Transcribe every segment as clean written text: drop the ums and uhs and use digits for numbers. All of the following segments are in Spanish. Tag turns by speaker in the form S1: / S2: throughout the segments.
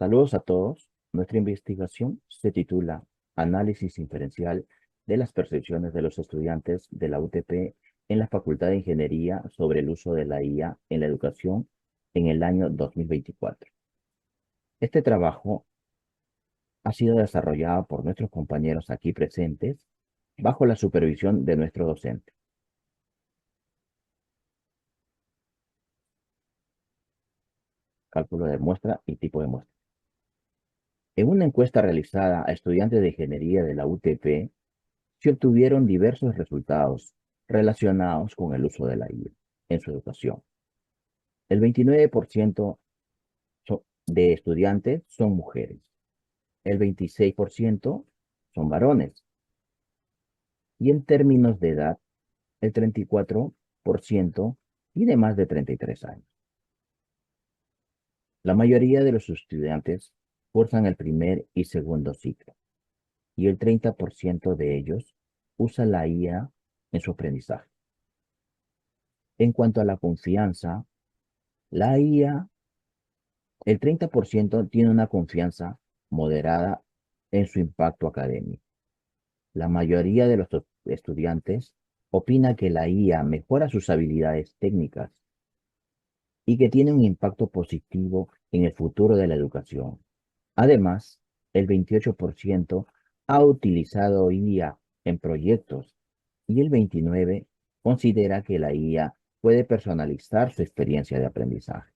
S1: Saludos a todos. Nuestra investigación se titula Análisis inferencial de las percepciones de los estudiantes de la UTP en la Facultad de Ingeniería sobre el uso de la IA en la educación en el año 2024. Este trabajo ha sido desarrollado por nuestros compañeros aquí presentes bajo la supervisión de nuestro docente. Cálculo de muestra y tipo de muestra. En una encuesta realizada a estudiantes de ingeniería de la UTP, se obtuvieron diversos resultados relacionados con el uso de la IA en su educación. El 29% de estudiantes son mujeres, el 26% son varones y en términos de edad, el 34% tiene más de 33 años. La mayoría de los estudiantes cursan el primer y segundo ciclo y el 30% de ellos usa la IA en su aprendizaje. En cuanto a la confianza, la IA, el 30% tiene una confianza moderada en su impacto académico. La mayoría de los estudiantes opina que la IA mejora sus habilidades técnicas y que tiene un impacto positivo en el futuro de la educación. Además, el 28% ha utilizado IA en proyectos y el 29% considera que la IA puede personalizar su experiencia de aprendizaje.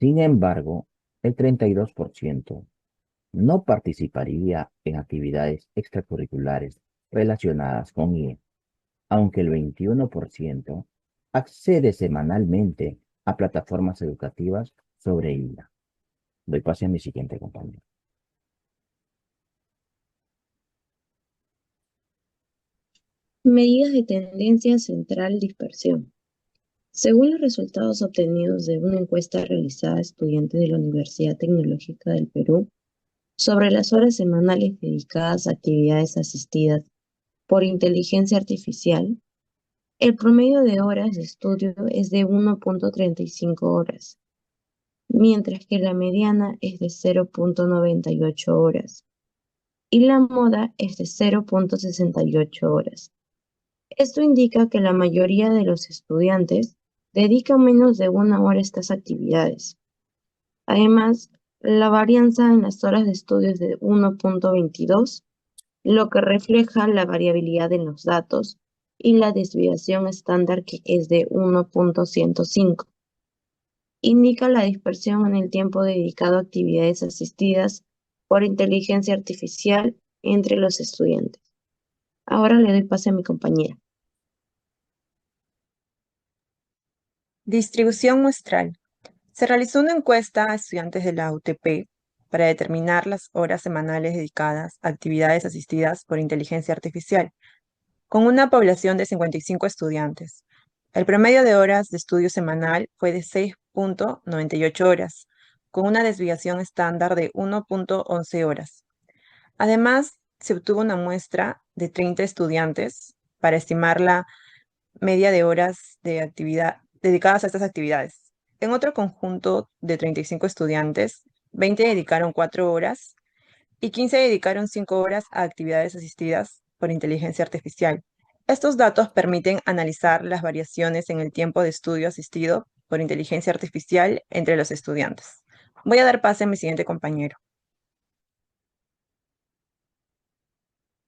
S1: Sin embargo, el 32% no participaría en actividades extracurriculares relacionadas con IA, aunque el 21% accede semanalmente a plataformas educativas sobre IA. Doy pase a mi siguiente compañero.
S2: Medidas de tendencia central dispersión. Según los resultados obtenidos de una encuesta realizada a estudiantes de la Universidad Tecnológica del Perú sobre las horas semanales dedicadas a actividades asistidas por inteligencia artificial, el promedio de horas de estudio es de 1.35 horas, mientras que la mediana es de 0.98 horas y la moda es de 0.68 horas. Esto indica que la mayoría de los estudiantes dedican menos de 1 hora a estas actividades. Además, la varianza en las horas de estudio es de 1.22, lo que refleja la variabilidad en los datos, y la desviación estándar, que es de 1.105. Indica la dispersión en el tiempo dedicado a actividades asistidas por inteligencia artificial entre los estudiantes. Ahora le doy pase a mi compañera.
S3: Distribución muestral. Se realizó una encuesta a estudiantes de la UTP para determinar las horas semanales dedicadas a actividades asistidas por inteligencia artificial, con una población de 55 estudiantes. El promedio de horas de estudio semanal fue de 6.98 horas, con una desviación estándar de 1.11 horas. Además, se obtuvo una muestra de 30 estudiantes para estimar la media de horas de actividad dedicadas a estas actividades. En otro conjunto de 35 estudiantes, 20 dedicaron 4 horas y 15 dedicaron 5 horas a actividades asistidas por inteligencia artificial. Estos datos permiten analizar las variaciones en el tiempo de estudio asistido por inteligencia artificial entre los estudiantes. Voy a dar pase a mi siguiente compañero.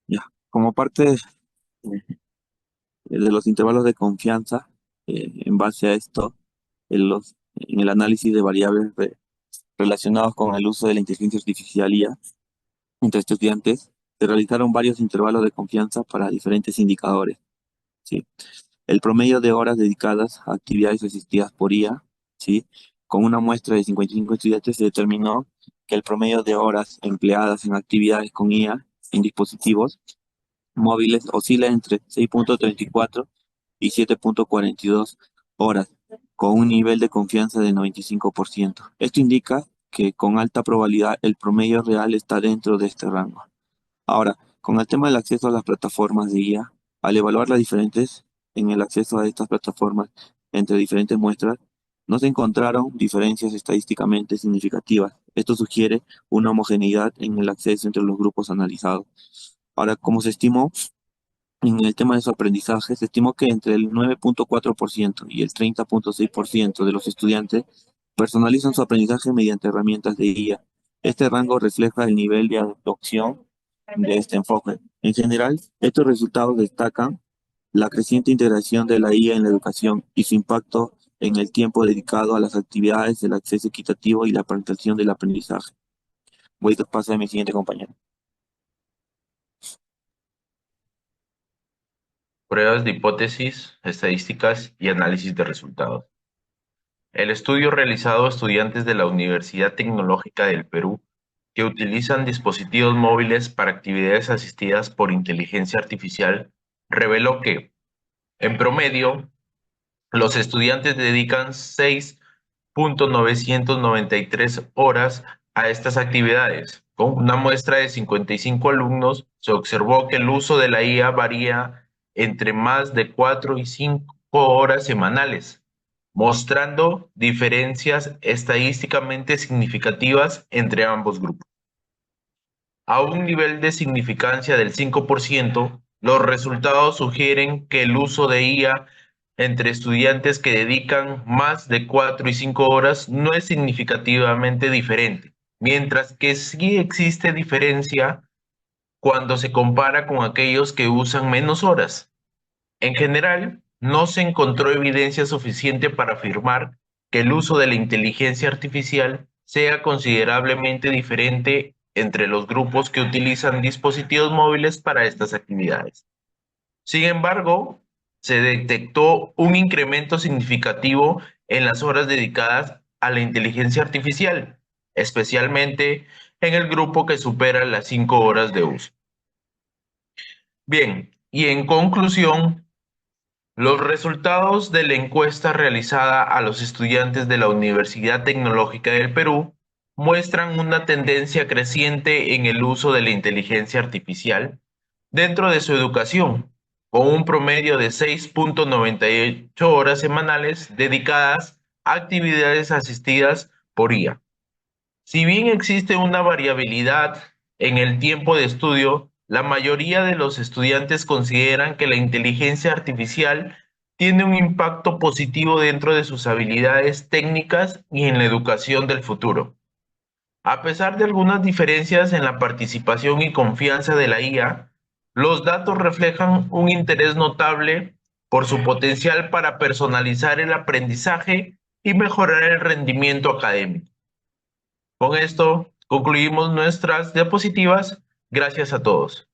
S4: Ya, como parte de los intervalos de confianza, en base a esto, en el análisis de variables relacionados con el uso de la inteligencia artificial IA entre estudiantes, se realizaron varios intervalos de confianza para diferentes indicadores, ¿sí? El promedio de horas dedicadas a actividades asistidas por IA, ¿sí? Con una muestra de 55 estudiantes se determinó que el promedio de horas empleadas en actividades con IA en dispositivos móviles oscila entre 6.34 y 7.42 horas, con un nivel de confianza de 95%. Esto indica que con alta probabilidad el promedio real está dentro de este rango. Ahora, con el tema del acceso a las plataformas de IA, al evaluar las diferentes en el acceso a estas plataformas entre diferentes muestras, no se encontraron diferencias estadísticamente significativas Esto sugiere una homogeneidad en el acceso entre los grupos analizados. Ahora, como se estimó, en el tema de su aprendizaje, se estimó que entre el 9.4% y el 30.6% de los estudiantes personalizan su aprendizaje mediante herramientas de IA. Este rango refleja el nivel de adopción de este enfoque. En general, estos resultados destacan la creciente integración de la IA en la educación y su impacto en el tiempo dedicado a las actividades, el acceso equitativo y la presentación del aprendizaje. Voy a pasar a mi siguiente compañero.
S5: Pruebas de hipótesis, estadísticas y análisis de resultados. El estudio realizado a estudiantes de la Universidad Tecnológica del Perú que utilizan dispositivos móviles para actividades asistidas por inteligencia artificial reveló que, en promedio, los estudiantes dedican 6.993 horas a estas actividades. Con una muestra de 55 alumnos, se observó que el uso de la IA varía entre más de 4 y 5 horas semanales, mostrando diferencias estadísticamente significativas entre ambos grupos. A un nivel de significancia del 5%, los resultados sugieren que el uso de IA entre estudiantes que dedican más de 4 y 5 horas no es significativamente diferente, mientras que sí existe diferencia cuando se compara con aquellos que usan menos horas. En general, no se encontró evidencia suficiente para afirmar que el uso de la inteligencia artificial sea considerablemente diferente entre los grupos que utilizan dispositivos móviles para estas actividades. Sin embargo, se detectó un incremento significativo en las horas dedicadas a la inteligencia artificial, especialmente en el grupo que supera las 5 horas de uso. Bien, y en conclusión, los resultados de la encuesta realizada a los estudiantes de la Universidad Tecnológica del Perú muestran una tendencia creciente en el uso de la inteligencia artificial dentro de su educación, con un promedio de 6.98 horas semanales dedicadas a actividades asistidas por IA. Si bien existe una variabilidad en el tiempo de estudio, la mayoría de los estudiantes consideran que la inteligencia artificial tiene un impacto positivo dentro de sus habilidades técnicas y en la educación del futuro. A pesar de algunas diferencias en la participación y confianza de la IA, los datos reflejan un interés notable por su potencial para personalizar el aprendizaje y mejorar el rendimiento académico. Con esto concluimos nuestras diapositivas. Gracias a todos.